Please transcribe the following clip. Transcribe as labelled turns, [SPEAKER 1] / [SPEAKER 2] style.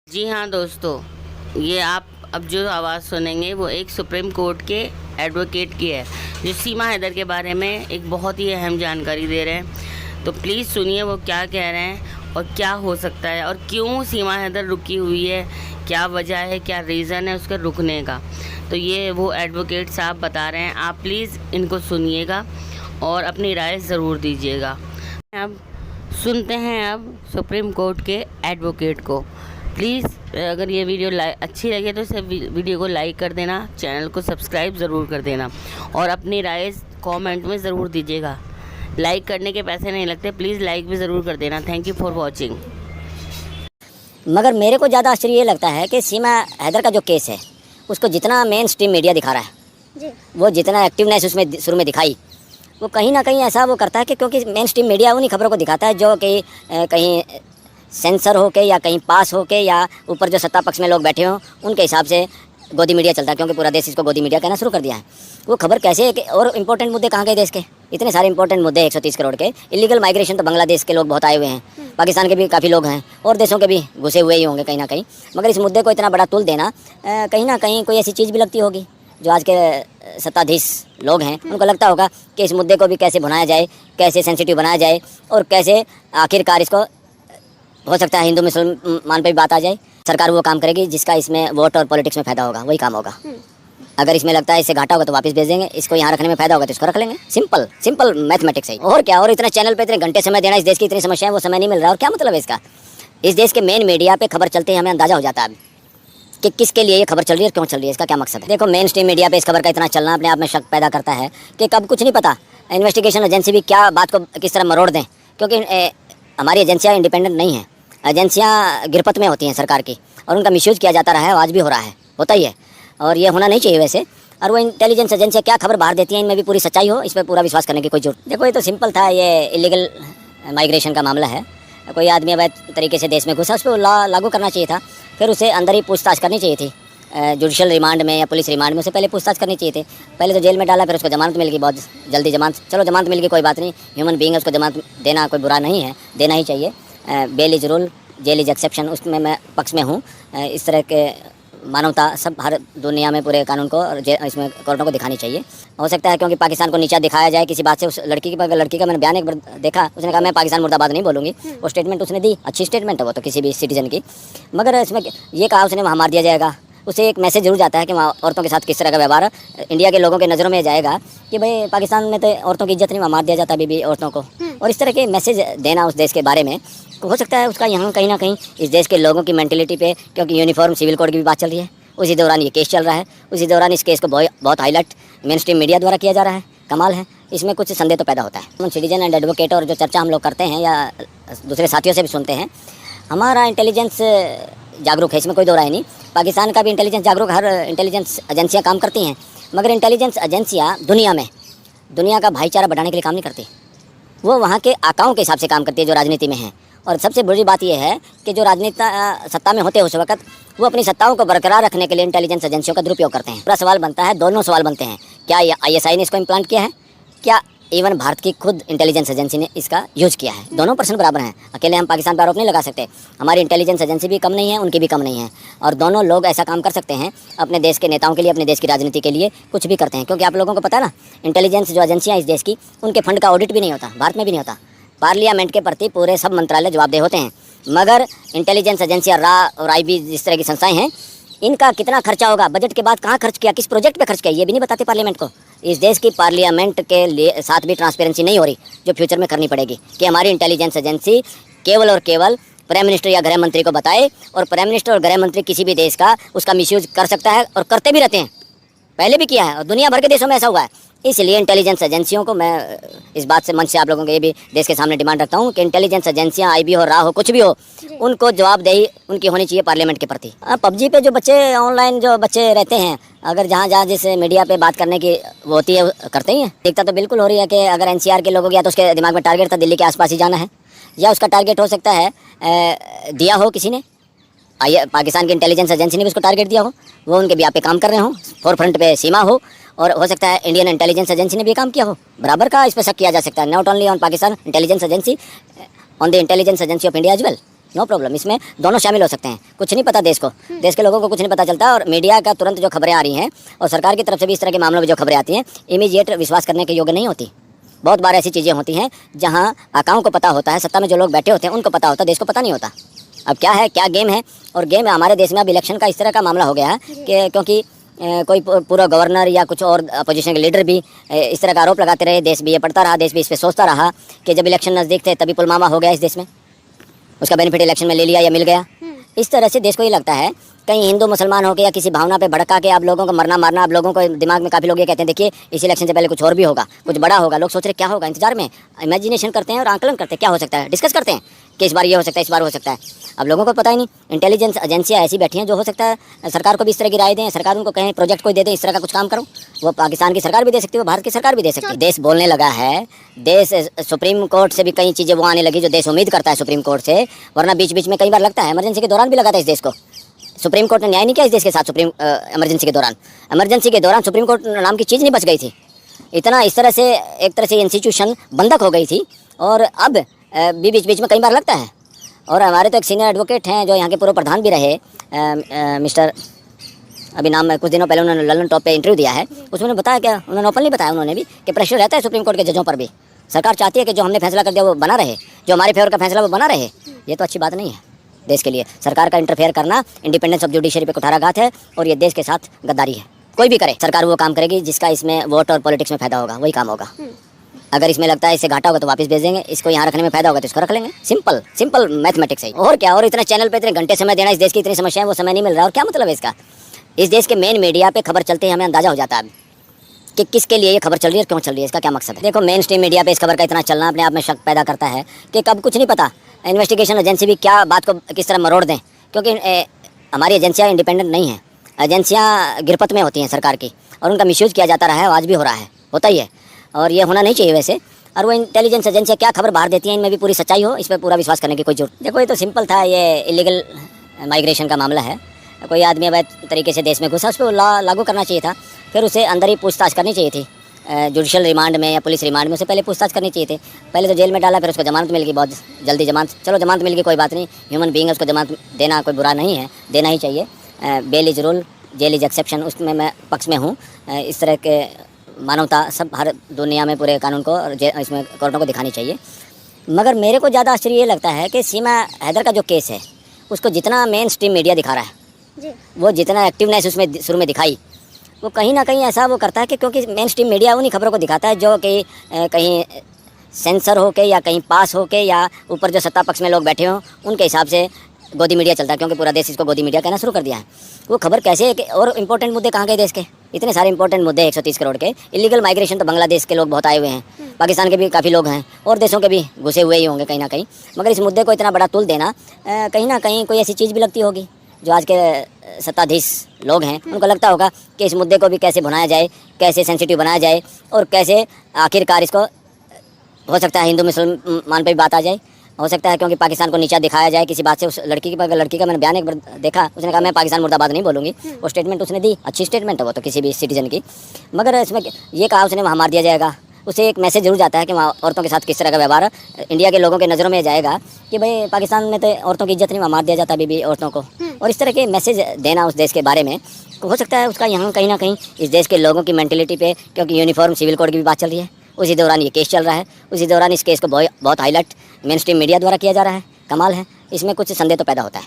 [SPEAKER 1] जी हाँ दोस्तों, ये आप अब जो आवाज़ सुनेंगे वो एक सुप्रीम कोर्ट के एडवोकेट की है, जो सीमा हैदर के बारे में एक बहुत ही अहम जानकारी दे रहे हैं। तो प्लीज़ सुनिए वो क्या कह रहे हैं और क्या हो सकता है और क्यों सीमा हैदर रुकी हुई है, क्या वजह है, क्या रीज़न है उसके रुकने का। तो ये वो एडवोकेट साहब बता रहे हैं, आप प्लीज़ इनको सुनिएगा और अपनी राय ज़रूर दीजिएगा। अब सुनते हैं अब सुप्रीम कोर्ट के एडवोकेट को। प्लीज़ अगर ये वीडियो अच्छी लगे तो इसे वीडियो को लाइक कर देना, चैनल को सब्सक्राइब ज़रूर कर देना और अपनी राय कमेंट में ज़रूर दीजिएगा। लाइक करने के पैसे नहीं लगते, प्लीज़ लाइक भी ज़रूर कर देना। Thank you for watching.
[SPEAKER 2] मगर मेरे को ज़्यादा आश्चर्य ये लगता है कि सीमा हैदर का जो केस है उसको जितना मेन स्ट्रीम मीडिया दिखा रहा है जी, वो जितना एक्टिवनेस उसमें शुरू में दिखाई, वो कहीं ना कहीं ऐसा वो करता है कि क्योंकि मेन स्ट्रीम मीडिया उन्हीं खबरों को दिखाता है जो कि कहीं सेंसर हो के या कहीं पास हो के या ऊपर जो सत्ता पक्ष में लोग बैठे हों उनके हिसाब से गोदी मीडिया चलता है, क्योंकि पूरा देश इसको गोदी मीडिया कहना शुरू कर दिया है। वो खबर कैसे और इम्पोर्टेंट मुद्दे कहाँ गए देश के, इतने सारे इंपॉर्टेंट मुद्दे 130 करोड़ के। इलीगल माइग्रेशन तो बांग्लादेश के लोग बहुत आए हुए हैं, पाकिस्तान के भी काफ़ी लोग हैं और देशों के भी घुसे हुए ही होंगे कहीं ना कहीं। मगर इस मुद्दे को इतना बड़ा तुल देना कहीं ना कहीं कोई ऐसी चीज़ भी लगती होगी जो आज के सत्ताधीश लोग हैं उनको लगता होगा कि इस मुद्दे को भी कैसे भुनाया जाए, कैसे सेंसिटिव बनाया जाए और कैसे आखिरकार इसको हो सकता है हिंदू मुसलमान पे भी बात आ जाए। सरकार वो काम करेगी जिसका इसमें वोट और पॉलिटिक्स में फ़ायदा होगा, वही काम होगा। अगर इसमें लगता है इससे घाटा होगा तो वापस भेज देंगे, इसको यहाँ रखने में फ़ायदा होगा तो इसको रख लेंगे। सिंपल सिंपल मैथमेटिक्स है और क्या। और इतना चैनल पे इतने घंटे समय देना, इस देश की इतनी समस्या है, वो समय नहीं मिल रहा और क्या मतलब है इसका। इस देश के मेन मीडिया पे खबर चलते ही हमें अंदाज़ा हो जाता है कि किसके लिए ये खबर चल रही है, क्यों चल रही है, इसका क्या मकसद है। देखो, मेन स्ट्रीम मीडिया पे इस खबर का इतना चलना अपने आप में शक पैदा करता है कि कब कुछ नहीं पता इन्वेस्टिगेशन एजेंसी भी क्या बात को किस तरह मरोड़ दें, क्योंकि हमारी एजेंसियाँ इंडिपेंडेंट नहीं हैं। एजेंसियाँ गिरपत में होती हैं सरकार की और उनका मिसयूज़ किया जाता रहा है, आज भी हो रहा है, होता ही है और ये होना नहीं चाहिए वैसे। और वो इंटेलिजेंस एजेंसियाँ क्या खबर बाहर देती हैं, इनमें भी पूरी सच्चाई हो, इस पर पूरा विश्वास करने की कोई जरूरत। देखो, ये तो सिंपल था, ये इलीगल माइग्रेशन का मामला है। कोई आदमी अवैध तरीके से देश में घुसा, उस पर लागू करना चाहिए था, फिर उसे अंदर ही पूछताछ करनी चाहिए थी, जुडिशल रिमांड में या पुलिस रिमांड में उसे पहले पूछताछ करनी चाहिए थी। पहले तो जेल में डाला, फिर उसको जमानत मिल गई, बहुत जल्दी जमानत। चलो जमानत मिल गई, कोई बात नहीं, ह्यूमन बीइंग है, उसको जमानत देना कोई बुरा नहीं है, देना ही चाहिए। Bail is rule, jail is exception, उसमें मैं पक्ष में हूँ। इस तरह के मानवता सब हर दुनिया में पूरे कानून को और इसमें कोर्टों को दिखानी चाहिए। हो सकता है क्योंकि पाकिस्तान को नीचा दिखाया जाए किसी बात से। उस लड़की की, लड़की का मैंने बयान एक बार देखा, उसने कहा मैं पाकिस्तान मुर्दाबाद नहीं बोलूँगी। वो स्टेटमेंट उसने दी, अच्छी स्टेटमेंट है वो तो किसी भी सिटीजन की। मगर इसमें ये कहा उसने वहाँ मार दिया जाएगा, उसे एक मैसेज जरूर जाता है कि वहाँ औरतों के साथ किस तरह का व्यवहार इंडिया के लोगों के नज़रों में जाएगा कि भाई पाकिस्तान में तो औरतों की इज्जत नहीं, वहाँ मार दिया जाता बीबी औरतों को। और इस तरह के मैसेज देना उस देश के बारे में, हो सकता है उसका यहाँ कहीं ना कहीं इस देश के लोगों की मेंटलिटी पे, क्योंकि यूनिफॉर्म सिविल कोड की भी बात चल रही है, उसी दौरान ये केस चल रहा है, उसी दौरान इस केस को बहुत हाईलाइट मेन स्ट्रीम मीडिया द्वारा किया जा रहा है। कमाल है, इसमें कुछ संदेह तो पैदा होता है। सिटीजन एंड एडवोकेट और जो चर्चा हम लोग करते हैं या दूसरे साथियों से भी सुनते हैं, हमारा इंटेलिजेंस जागरूक है, इसमें कोई दो राय नहीं। पाकिस्तान का भी इंटेलिजेंस जागरूक, हर इंटेलिजेंस एजेंसियाँ काम करती हैं, मगर इंटेलिजेंस एजेंसियाँ दुनिया का भाईचारा बढ़ाने के लिए काम नहीं करती, वो वहाँ के आकाओं के हिसाब से काम करती है जो राजनीति में हैं। और सबसे बड़ी बात यह है कि जो राजनेता सत्ता में होते हैं उस वक्त वो अपनी सत्ताओं को बरकरार रखने के लिए इंटेलिजेंस एजेंसियों का दुरुपयोग करते हैं। पूरा सवाल बनता है, दोनों सवाल बनते हैं, क्या ISI ने इसको इम्प्लांट किया है, क्या इवन भारत की खुद इंटेलिजेंस एजेंसी ने इसका यूज़ किया है। दोनों पर्सन बराबर हैं, अकेले हम पाकिस्तान पर आरोप नहीं लगा सकते। हमारी इंटेलिजेंस एजेंसी भी कम नहीं है, उनकी भी कम नहीं है, और दोनों लोग ऐसा काम कर सकते हैं अपने देश के नेताओं के लिए, अपने देश की राजनीति के लिए कुछ भी करते हैं। क्योंकि आप लोगों को पता है ना, इंटेलिजेंस जो एजेंसियाँ इस देश की, उनके फंड का ऑडिट भी नहीं होता, भारत में भी नहीं होता। पार्लियामेंट के प्रति पूरे सब मंत्रालय जवाबदेह होते हैं, मगर इंटेलिजेंस एजेंसियाँ रा और IB जिस तरह की संस्थाएं हैं, इनका कितना खर्चा होगा, बजट के बाद कहाँ खर्च किया, किस प्रोजेक्ट पे खर्च किया, ये भी नहीं बताते पार्लियामेंट को। इस देश की पार्लियामेंट के लिए साथ भी ट्रांसपेरेंसी नहीं हो रही, जो फ्यूचर में करनी पड़ेगी कि हमारी इंटेलिजेंस एजेंसी केवल और केवल प्राइम मिनिस्टर या गृह मंत्री को बताए, और प्राइम मिनिस्टर और गृह मंत्री किसी भी देश का उसका मिसयूज कर सकता है और करते भी रहते हैं, पहले भी किया है और दुनिया भर के देशों में ऐसा हुआ है। इसलिए इंटेलिजेंस एजेंसियों को मैं इस बात से मंच से आप लोगों के ये भी देश के सामने डिमांड रखता हूँ कि इंटेलिजेंस एजेंसियाँ IB हो, रा हो, कुछ भी हो, उनको जवाबदेही उनकी होनी चाहिए पार्लियामेंट के प्रति। PUBG पे जो बच्चे ऑनलाइन जो बच्चे रहते हैं, अगर जहाँ जिस मीडिया पे बात करने की वो होती है करते ही हैं। दिक्कत तो बिल्कुल हो रही है कि अगर NCR के लोगों या तो उसके दिमाग में टारगेट था दिल्ली के आसपास ही जाना है, या उसका टारगेट हो सकता है दिया हो किसी ने, पाकिस्तान की इंटेलिजेंस एजेंसी ने भी उसको टारगेट दिया हो, वो उनके बिहाफ पे काम कर रहे हो, फोर फ्रंट पे सीमा हो, और हो सकता है इंडियन इंटेलिजेंस एजेंसी ने भी काम किया हो। बराबर का इस पर शक किया जा सकता है, not only on Pakistan intelligence agency, on the intelligence agency of India as well. No problem, इसमें दोनों शामिल हो सकते हैं। कुछ नहीं पता देश को, देश के लोगों को कुछ नहीं पता चलता, और मीडिया का तुरंत जो खबरें आ रही हैं और सरकार की तरफ से भी इस तरह के मामलों में जो खबरें आती हैं इमीडिएट विश्वास करने के योग्य नहीं होती। बहुत बार ऐसी चीज़ें होती हैं जहाँ आकाओं को पता होता है, सत्ता में जो लोग बैठे होते हैं उनको पता होता है, देश को पता नहीं होता। अब क्या है, क्या गेम है, और गेम हमारे देश में अब इलेक्शन का इस तरह का मामला हो गया है कि क्योंकि कोई पूरा गवर्नर या कुछ और अपोजिशन के लीडर भी इस तरह का आरोप लगाते रहे, देश भी ये पढ़ता रहा, देश भी इस पर सोचता रहा कि जब इलेक्शन नज़दीक थे तभी पुलवामा हो गया इस देश में, उसका बेनिफिट इलेक्शन में ले लिया या मिल गया। इस तरह से देश को ये लगता है कहीं हिंदू मुसलमान होकर या किसी भावना पे भड़का के आप लोगों को मरना मारना, आप लोगों को दिमाग में काफ़ी लोग ये कहते हैं देखिए इस इलेक्शन से पहले कुछ और भी होगा, कुछ बड़ा होगा, लोग सोच रहे क्या होगा, इंतजार में इमेजिनेशन करते हैं और आकलन करते हैं क्या हो सकता है, डिस्कस करते हैं कि इस बार ये हो सकता है, इस बार हो सकता है। अब लोगों को पता ही नहीं, इंटेलिजेंस एजेंसियाँ ऐसी बैठी हैं जो हो सकता है सरकार को भी इस तरह की राय दें, सरकार उनको कहें प्रोजेक्ट कोई दे दें, इस तरह का कुछ काम करो, वो पाकिस्तान की सरकार भी दे सकती है, वो भारत की सरकार भी दे सकती है। देश बोलने लगा है, देश सुप्रीम कोर्ट से भी कई चीज़ें वो आने लगी जो देश उम्मीद करता है सुप्रीम कोर्ट से, वरना बीच बीच में कई बार लगता है, इमरजेंसी के दौरान भी लगा था इस देश को। सुप्रीम कोर्ट ने न्याय नहीं किया इस देश के साथ इमरजेंसी के दौरान सुप्रीम कोर्ट नाम की चीज़ नहीं बच गई थी। इतना इस तरह से एक तरह से इंस्टीट्यूशन बंधक हो गई थी, और अब भी बीच बीच में कई बार लगता है। और हमारे तो एक सीनियर एडवोकेट हैं जो यहाँ के पूर्व प्रधान भी रहे, मिस्टर अभी नाम है, कुछ दिनों पहले उन्होंने लंदन टॉप पे इंटरव्यू दिया है, उसमें बताया क्या, उन्होंने ओपनली बताया उन्होंने भी कि प्रेशर रहता है सुप्रीम कोर्ट के जजों पर भी, सरकार चाहती है कि जो हमने फैसला कर दिया वो बना रहे, जो हमारे फेवर का फैसला वो बना रहे। ये तो अच्छी बात नहीं है देश के लिए, सरकार का इंटरफेयर करना इंडिपेंडेंस ऑफ जुडिशरी पे कुठाराघात है, और ये देश के साथ गद्दारी है। कोई भी करे सरकार वो काम करेगी जिसका इसमें वोट और पॉलिटिक्स में फायदा होगा, वही काम होगा। अगर इसमें लगता है इससे घाटा होगा तो वापस भेज देंगे, इसको यहाँ रखने में फायदा होगा तो इसको रख लेंगे, सिंपल मैथमेटिक्स है। और क्या, और इतना चैनल पे इतने घंटे समय देना, इस देश की इतनी समस्या है वो समय नहीं मिल रहा, और क्या मतलब है इसका। इस देश के मेन मीडिया पे खबर चलते ही हमें अंदाजा हो जाता है कि किसके लिए ये खबर चल रही है, क्यों चल रही है, इसका क्या मकसद है। देखो मेन स्ट्रीम मीडिया पे इस खबर का इतना चलना अपने आप में शक पैदा करता है कि कब कुछ नहीं पता, इन्वेस्टिगेशन एजेंसी भी क्या बात को किस तरह मरोड़ दें, क्योंकि हमारी एजेंसियाँ इंडिपेंडेंट नहीं हैं, एजेंसियाँ गिरपत में होती हैं सरकार की, और उनका मिसयूज़ किया जाता रहा है, आज भी हो रहा है, होता ही है, और ये होना नहीं चाहिए वैसे। और वो इंटेलिजेंस एजेंसियाँ क्या खबर बाहर देती हैं, इनमें भी पूरी सच्चाई हो, इस पर पूरा विश्वास करने की कोई जरूरत। देखो ये तो सिंपल था, ये इलीगल माइग्रेशन का मामला है, कोई आदमी अवैध तरीके से देश में घुसा, उस पर लागू करना चाहिए था, फिर उसे अंदर ही पूछताछ करनी चाहिए थी, जुडिशल रिमांड में या पुलिस रिमांड में उसे पहले पूछताछ करनी चाहिए थी। पहले तो जेल में डाला, फिर उसको जमानत मिल गई, बहुत जल्दी जमानत, चलो जमानत मिल गई कोई बात नहीं, ह्यूमन बीइंग है, उसको जमानत देना कोई बुरा नहीं है, देना ही चाहिए। Bail is rule, jail is exception, उसमें मैं पक्ष में हूँ। इस तरह के मानवता सब हर दुनिया में पूरे कानून को और इसमें कोर्टों को दिखानी चाहिए। मगर मेरे को ज़्यादा आश्चर्य ये लगता है कि सीमा हैदर का जो केस है उसको जितना मेन स्ट्रीम मीडिया दिखा रहा है, वो जितना एक्टिवनेस उसमें शुरू में दिखाई, वो कहीं ना कहीं ऐसा वो करता है कि क्योंकि मेन स्ट्रीम मीडिया उन्हीं खबरों को दिखाता है जो कि कहीं सेंसर हो के या कहीं पास हो के या ऊपर जो सत्ता पक्ष में लोग बैठे हों उनके हिसाब से गोदी मीडिया चलता है, क्योंकि पूरा देश इसको गोदी मीडिया कहना शुरू कर दिया है। वो खबर कैसे, और इंपॉर्टेंट मुद्दे कहाँ गए देश के, इतने सारे इंपॉर्टेंट मुद्दे 130 करोड़ के, इलीगल माइग्रेशन तो बांग्लादेश के लोग बहुत आए हुए हैं, पाकिस्तान के भी काफ़ी लोग हैं, और देशों के भी घुसे हुए ही होंगे कहीं ना कहीं, मगर इस मुद्दे को इतना बड़ा तुल देना कहीं ना कहीं कोई ऐसी चीज़ भी लगती होगी जो आज के सत्ताधीश लोग हैं उनको लगता होगा कि इस मुद्दे को भी कैसे भुनाया जाए, कैसे सेंसिटिव बनाया जाए, और कैसे आखिरकार इसको हो सकता है हिंदू मुसलमान पे भी बात आ जाए, हो सकता है क्योंकि पाकिस्तान को नीचा दिखाया जाए किसी बात से। उस लड़की का मैंने बयान एक बार देखा, उसने कहा मैं पाकिस्तान मुर्दाबाद नहीं बोलूँगी, वो स्टेटमेंट उसने दी, अच्छी स्टेटमेंट है वो तो किसी भी सिटीजन की, मगर इसमें ये कहा उसने वहाँ मार दिया जाएगा, उसे एक मैसेज जरूर जाता है कि वहाँ औरतों के साथ किस तरह का व्यवहार इंडिया के लोगों के नज़रों में जाएगा कि भाई पाकिस्तान में तो औरतों की इज्जत नहीं, वहाँ मार दिया जाता बीबी औरतों को, और इस तरह के मैसेज देना उस देश के बारे में, हो सकता है उसका यहाँ कहीं ना कहीं इस देश के लोगों की मेंटेलिटी पे, क्योंकि यूनिफॉर्म सिविल कोड की भी बात चल रही है, उसी दौरान ये केस चल रहा है, उसी दौरान इस केस को बहुत हाईलाइट मेन स्ट्रीम मीडिया द्वारा किया जा रहा है। कमाल है, इसमें कुछ संदेह तो पैदा होता है।